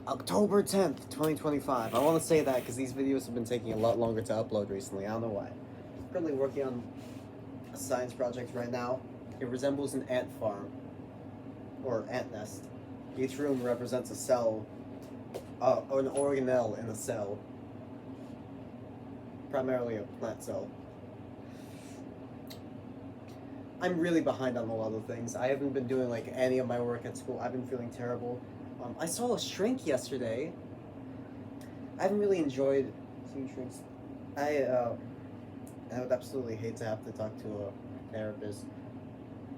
October 10th, 2025. I want to say that because these videos have been taking a lot longer to upload recently. I don't know why. I'm currently working on a science project right now. It resembles an ant farm, or ant nest. Each room represents a cell, or an organelle in a cell. Primarily a plant cell. I'm really behind on a lot of things. I haven't been doing like any of my work at school. I've been feeling terrible. I saw a shrink yesterday. I haven't really enjoyed seeing shrinks. I would absolutely hate to have to talk to a therapist.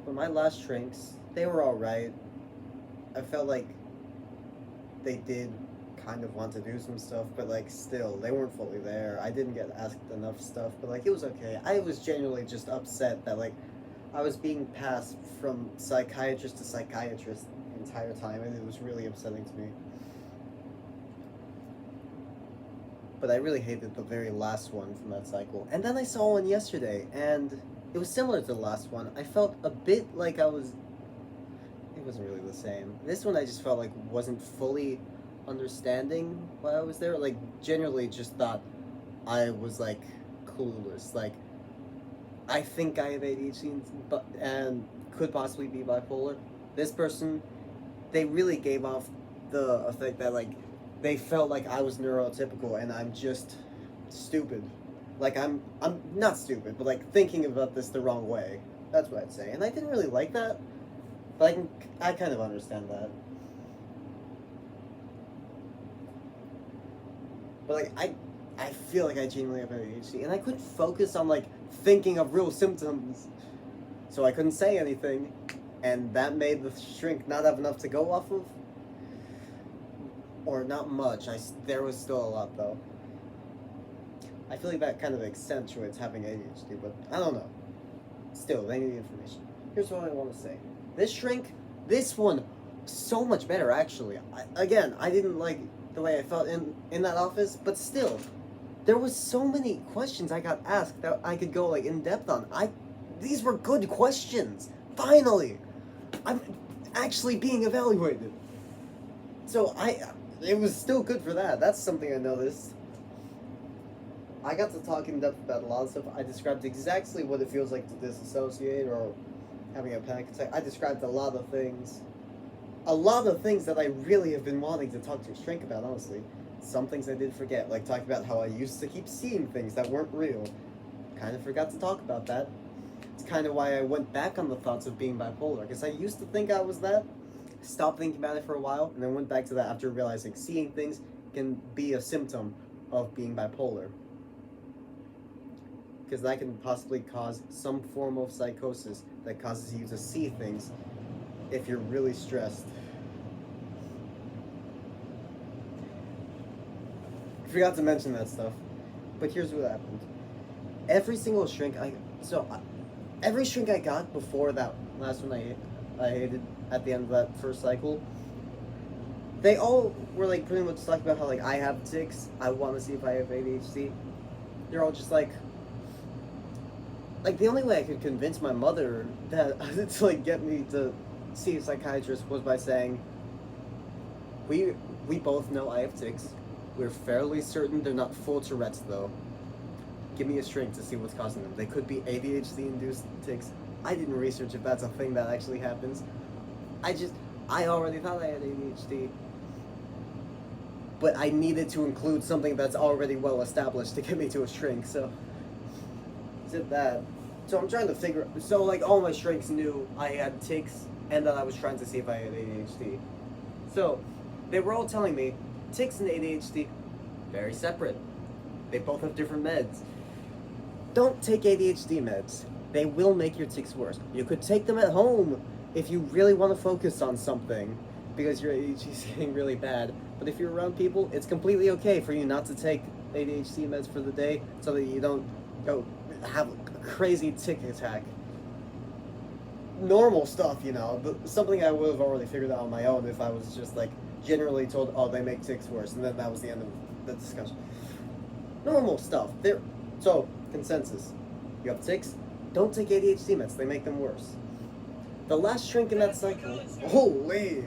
But my last shrinks, they were alright. I felt like they did kind of want to do some stuff, but like still, they weren't fully there. I didn't get asked enough stuff, but like it was okay. I was genuinely just upset that like I was being passed from psychiatrist to psychiatrist the entire time, and it was really upsetting to me. But I really hated the very last one from that cycle. And then I saw one yesterday, and it was similar to the last one. I felt a bit like it wasn't really the same. This one I just felt like wasn't fully understanding why I was there. Like, generally just thought I was like clueless. Like, I think I have ADHD and could possibly be bipolar. This person, they really gave off the effect that like they felt like I was neurotypical and I'm just stupid. Like I'm not stupid, but like thinking about this the wrong way. That's what I'd say. And I didn't really like that, but I kind of understand that. But like I feel like I genuinely have ADHD, and I couldn't focus on like thinking of real symptoms, so I couldn't say anything, and that made the shrink not have enough to go off of, or not much. There was still a lot though. I feel like that kind of accentuates having ADHD, but I don't know. Still, they need the information. Here's what I want to say. This shrink, this one, so much better actually. I didn't like the way I felt in that office, but still, there was so many questions I got asked that I could go like in depth on. These were good questions. Finally, I'm actually being evaluated. So it was still good for that. That's something I noticed. I got to talk in depth about a lot of stuff. I described exactly what it feels like to disassociate or having a panic attack. I described a lot of things. A lot of things that I really have been wanting to talk to a shrink about, honestly. Some things I did forget, like talking about how I used to keep seeing things that weren't real. Kind of forgot to talk about that. It's kind of why I went back on the thoughts of being bipolar, because I used to think I was that, stopped thinking about it for a while, and then went back to that after realizing seeing things can be a symptom of being bipolar. Because that can possibly cause some form of psychosis that causes you to see things if you're really stressed. I forgot to mention that stuff, but here's what happened. Every single shrink every shrink I got before that last one I hated at the end of that first cycle, they all were like pretty much talking about how like I have tics, I want to see if I have ADHD. They're all just like the only way I could convince my mother that to like get me to see a psychiatrist was by saying, we both know I have tics. We're fairly certain they're not full Tourette's though. Give me a shrink to see what's causing them. They could be ADHD-induced tics. I didn't research if that's a thing that actually happens. I already thought I had ADHD. But I needed to include something that's already well established to get me to a shrink, so did that. So I'm trying to figure, so like all my shrinks knew I had tics and that I was trying to see if I had ADHD. So they were all telling me tics and ADHD, very separate. They both have different meds. Don't take ADHD meds. They will make your tics worse. You could take them at home if you really want to focus on something because your ADHD is getting really bad. But if you're around people, it's completely okay for you not to take ADHD meds for the day so that you don't go have a crazy tic attack. Normal stuff, you know, but something I would have already figured out on my own if I was just like generally told, oh, they make tics worse, and then that was the end of the discussion. Normal stuff. So, consensus. You have tics, don't take ADHD meds, they make them worse. The last shrink in that cycle, holy!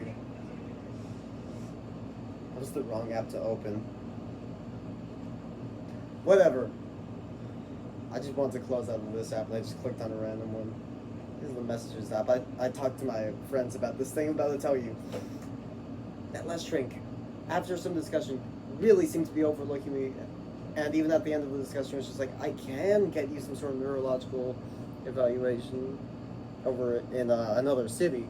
That was the wrong app to open. Whatever. I just wanted to close out of this app and I just clicked on a random one. This is the messages app. I talked to my friends about this thing I'm about to tell you. That last shrink, after some discussion, really seemed to be overlooking me. And even at the end of the discussion, it was just like, I can get you some sort of neurological evaluation over in another city.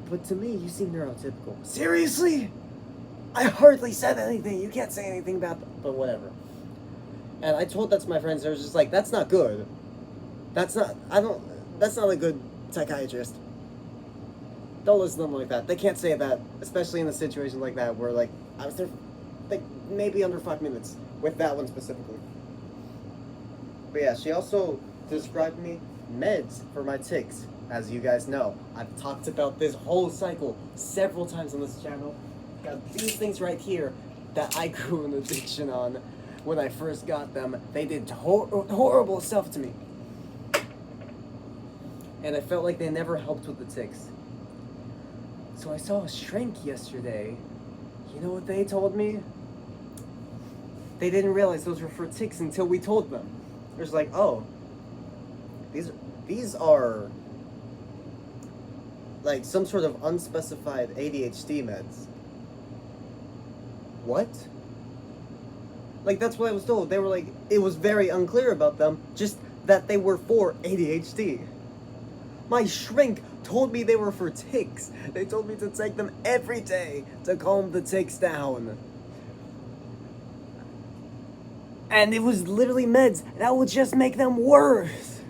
But to me, you seem neurotypical. Seriously? I hardly said anything. You can't say anything about that. But whatever. And I told that to my friends. They were just like, that's not good. That's not a good psychiatrist. Don't listen to them like that. They can't say that, especially in a situation like that where, like, I was there, like, maybe under 5 minutes with that one specifically. But yeah, she also described me meds for my tics. As you guys know, I've talked about this whole cycle several times on this channel. Got these things right here that I grew an addiction on when I first got them. They did horrible stuff to me. And I felt like they never helped with the tics. So I saw a shrink yesterday. You know what they told me? They didn't realize those were for tics until we told them. It was like, oh, these are like some sort of unspecified ADHD meds. What? Like, that's what I was told. They were like, it was very unclear about them, just that they were for ADHD. My shrink told me they were for tics. They told me to take them every day to calm the tics down. And it was literally meds that would just make them worse.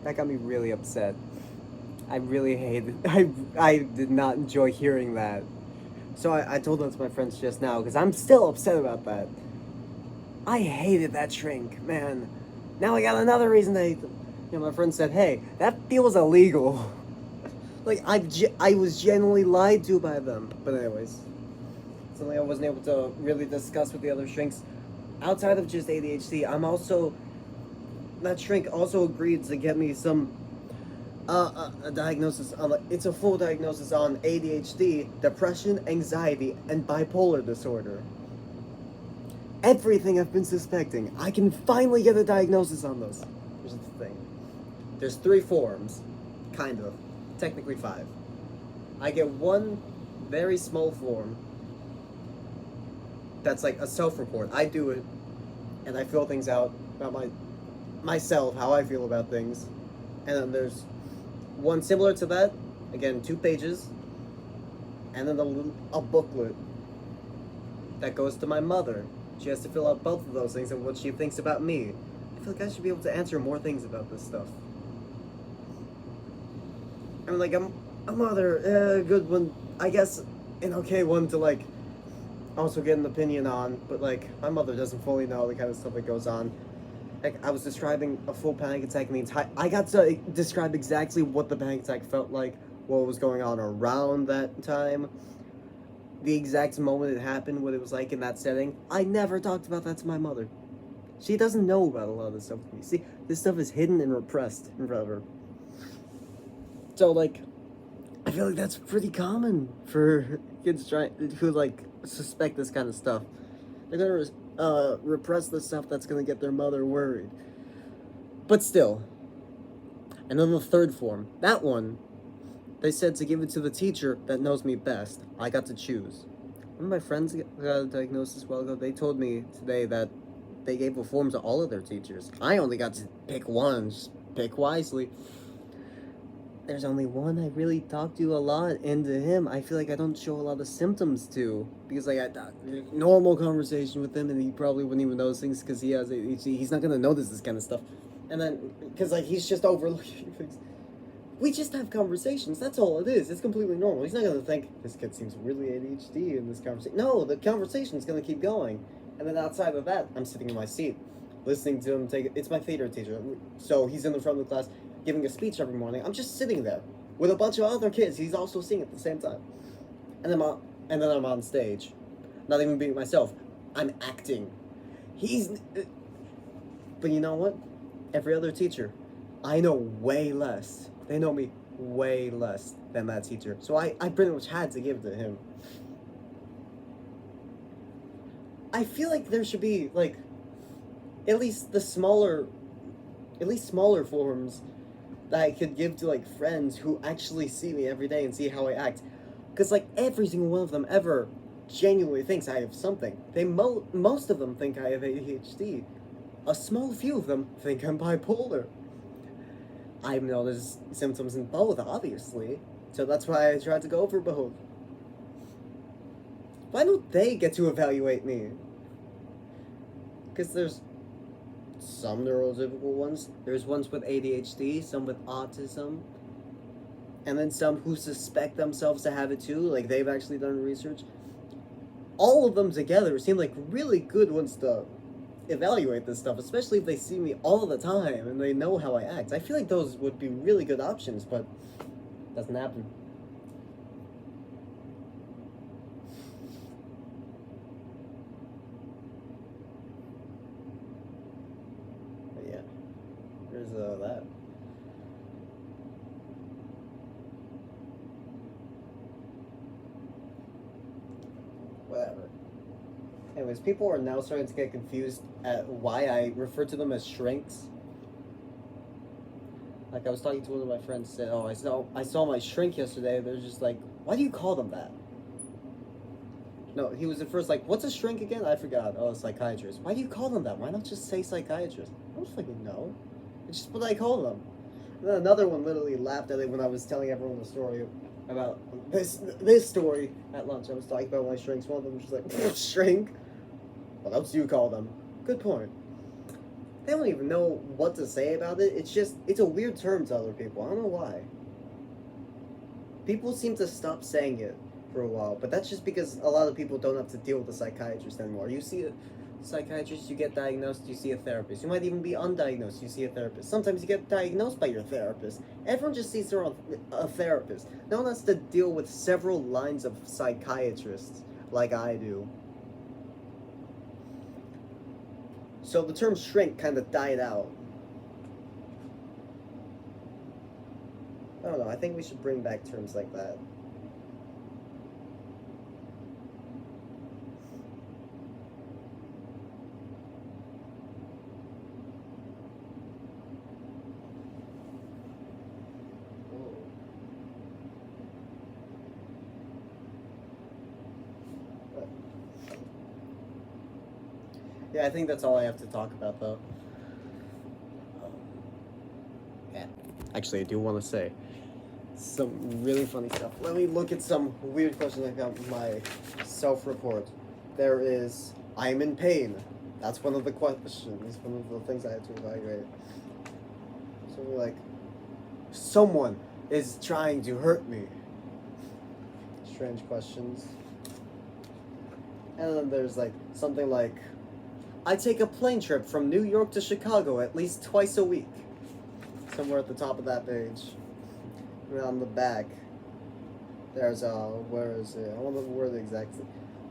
That got me really upset. I really hated I did not enjoy hearing that. So I told that to my friends just now, because I'm still upset about that. I hated that shrink, man. Now I got another reason to hate them. You know, my friend said, hey, that feels illegal. Like, I was genuinely lied to by them. But anyways, something I wasn't able to really discuss with the other shrinks. Outside of just ADHD, that shrink also agreed to get me some a diagnosis on, like, it's a full diagnosis on ADHD, depression, anxiety, and bipolar disorder. Everything I've been suspecting, I can finally get a diagnosis on those. Here's the thing. There's 3 forms, kind of, technically 5. I get one very small form that's like a self-report. I do it, and I fill things out about myself, how I feel about things. And then there's one similar to that, again, 2 pages, and then a booklet that goes to my mother. She has to fill out both of those things and what she thinks about me. I feel like I should be able to answer more things about this stuff. I'm like, a mother, good one, I guess, an okay one to, like, also get an opinion on, but, like, my mother doesn't fully know the kind of stuff that goes on. Like, I was describing a full panic attack, and I got to describe exactly what the panic attack felt like, what was going on around that time, the exact moment it happened, what it was like in that setting. I never talked about that to my mother. She doesn't know about a lot of this stuff with me. See, this stuff is hidden and repressed in front of her. So, like, I feel like that's pretty common for kids who, like, suspect this kind of stuff. They're gonna repress the stuff that's gonna get their mother worried. But still. And then the 3rd form. That one, they said to give it to the teacher that knows me best. I got to choose. One of my friends got a diagnosis a while ago. They told me today that they gave a form to all of their teachers. I only got to pick one. Just pick wisely. There's only one I really talk to a lot, and to him, I feel like I don't show a lot of symptoms to. Because, like, I normal conversation with him, and he probably wouldn't even notice things because he has ADHD. He's not going to notice this kind of stuff. And then, because, like, he's just overlooking things. We just have conversations. That's all it is. It's completely normal. He's not going to think, this kid seems really ADHD in this conversation. No, the conversation's going to keep going. And then outside of that, I'm sitting in my seat, listening to him take... It's my theater teacher. So he's in the front of the class, giving a speech every morning. I'm just sitting there with a bunch of other kids. He's also singing at the same time. And then I'm on stage. Not even being myself. I'm acting. But you know what? Every other teacher, I know way less. They know me way less than that teacher. So I pretty much had to give it to him. I feel like there should be, like, at least smaller forms that I could give to, like, friends who actually see me every day and see how I act. Because, like, every single one of them ever genuinely thinks I have something. Most of them think I have ADHD. A small few of them think I'm bipolar. I've noticed symptoms in both, obviously. So that's why I tried to go for both. Why don't they get to evaluate me? Because there's some neurotypical ones. There's ones with ADHD, some with autism, and then some who suspect themselves to have it too, like they've actually done research. All of them together seem like really good ones to evaluate this stuff, especially if they see me all the time and they know how I act. I feel like those would be really good options, but it doesn't happen. But yeah, there's that. Whatever. Anyways, people are now starting to get confused at why I refer to them as shrinks. Like I was talking to one of my friends, said, "Oh, I saw my shrink yesterday." They're just like, "Why do you call them that?" No, he was at first like, "What's a shrink again?" I forgot. Oh, a psychiatrist. Why do you call them that? Why not just say psychiatrist? I was like, no, it's just what I call them. And then another one literally laughed at it when I was telling everyone the story about this story at lunch. I was talking about my shrinks. One of them was just like, "Shrink? What else do you call them?" Good point. They don't even know what to say about it. It's a weird term to other people. I don't know why. People seem to stop saying it for a while, but that's just because a lot of people don't have to deal with a psychiatrist anymore. You see a psychiatrist, you get diagnosed, you see a therapist. You might even be undiagnosed, you see a therapist. Sometimes you get diagnosed by your therapist. Everyone just sees their own a therapist. No one has to deal with several lines of psychiatrists like I do. So the term shrink kind of died out. I don't know, I think we should bring back terms like that. Yeah, I think that's all I have to talk about, though. Yeah. Actually, I do want to say some really funny stuff. Let me look at some weird questions I got in my self-report. There is, "I'm in pain." That's one of the questions, one of the things I had to evaluate. Something like, "Someone is trying to hurt me." Strange questions. And then there's like something like, "I take a plane trip from New York to Chicago at least twice a week." Somewhere at the top of that page. And on the back, there's where is it? I don't know where the exact.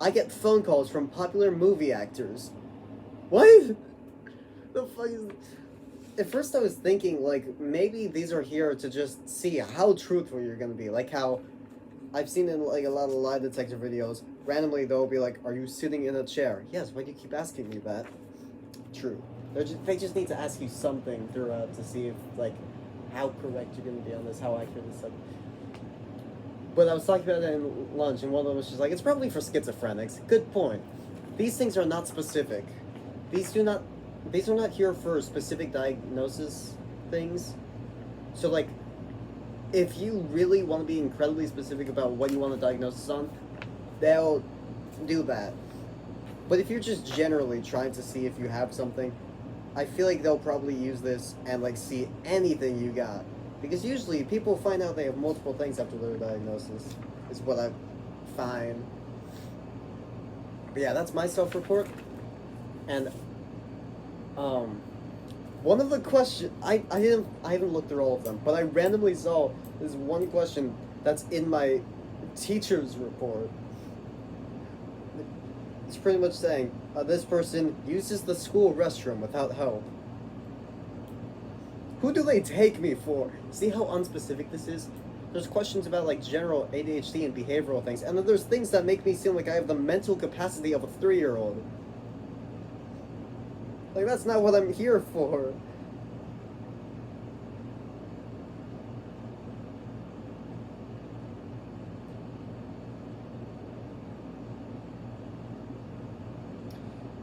"I get phone calls from popular movie actors." What? The fuck is? At first, I was thinking like maybe these are here to just see how truthful you're gonna be. Like how I've seen in like a lot of lie detector videos. Randomly, they'll be like, "Are you sitting in a chair?" "Yes." "Why do you keep asking me that?" True. They just need to ask you something throughout to see if, like, how correct you're going to be on this, how accurate this is. But I was talking about it in lunch, and one of them was just like, "It's probably for schizophrenics." Good point. These things are not specific. These are not here for specific diagnosis things. So, like, if you really want to be incredibly specific about what you want a diagnosis on, they'll do that. But if you're just generally trying to see if you have something, I feel like they'll probably use this and like see anything you got. Because usually people find out they have multiple things after their diagnosis, is what I find. But yeah, that's my self-report. And one of the questions I haven't looked through all of them, but I randomly saw this one question that's in my teacher's report. It's pretty much saying, "This person uses the school restroom without help." Who do they take me for? See how unspecific this is? There's questions about like general ADHD and behavioral things, and then there's things that make me seem like I have the mental capacity of a 3-year-old. Like, that's not what I'm here for.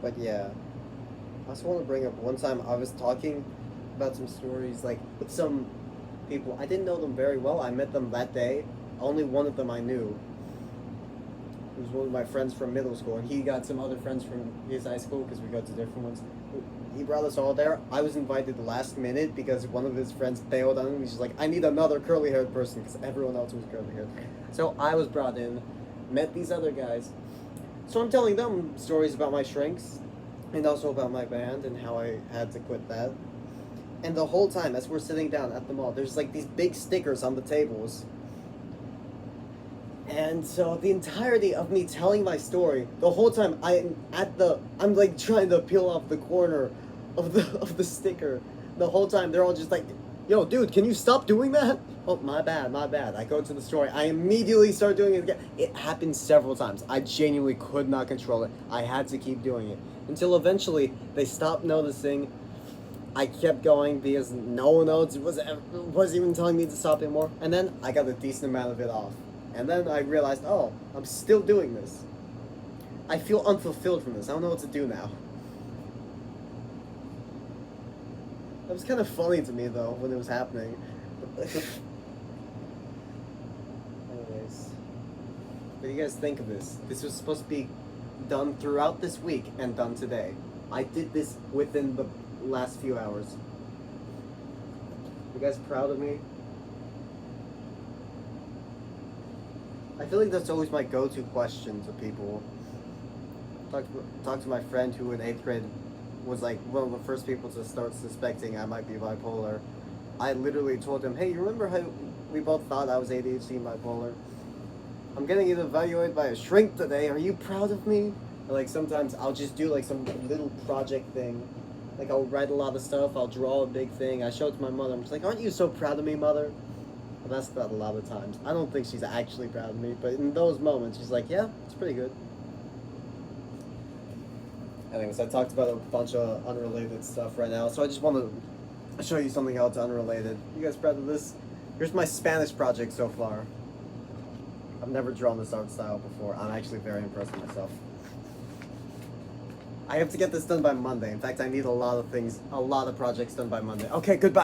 But yeah, I also want to bring up one time I was talking about some stories, like, with some people. I didn't know them very well. I met them that day. Only one of them I knew. It was one of my friends from middle school, and he got some other friends from his high school because we go to different ones. He brought us all there. I was invited last minute because one of his friends bailed on him. He's just like, I need another curly-haired person because everyone else was curly-haired. So I was brought in, met these other guys. So I'm telling them stories about my shrinks and also about my band and how I had to quit that. And the whole time, as we're sitting down at the mall, there's like these big stickers on the tables. And so the entirety of me telling my story, the whole time I'm like trying to peel off the corner of the sticker. The whole time they're all just like, yo, dude, can you stop doing that? Oh, my bad. I go to the story. I immediately start doing it again. It happened several times. I genuinely could not control it. I had to keep doing it. Until eventually they stopped noticing. I kept going because no one else was even telling me to stop anymore. And then I got a decent amount of it off. And then I realized, oh, I'm still doing this. I feel unfulfilled from this. I don't know what to do now. That was kind of funny to me, though, when it was happening. Anyways. What do you guys think of this? This was supposed to be done throughout this week and done today. I did this within the last few hours. You guys proud of me? I feel like that's always my go-to question to people. Talk to my friend who in 8th grade was like one of the first people to start suspecting I might be bipolar. I literally told him, hey, you remember how we both thought I was ADHD and bipolar? I'm getting evaluated by a shrink today. Are you proud of me? And like sometimes I'll just do like some little project thing. Like I'll write a lot of stuff. I'll draw a big thing. I show it to my mother. I'm just like, aren't you so proud of me, mother? I've asked that a lot of times. I don't think she's actually proud of me, but in those moments, she's like, yeah, it's pretty good. Anyways, I talked about a bunch of unrelated stuff right now, so I just want to show you something else unrelated. You guys proud of this? Here's my Spanish project so far. I've never drawn this art style before. I'm actually very impressed with myself. I have to get this done by Monday. In fact, I need a lot of projects done by Monday. Okay, goodbye.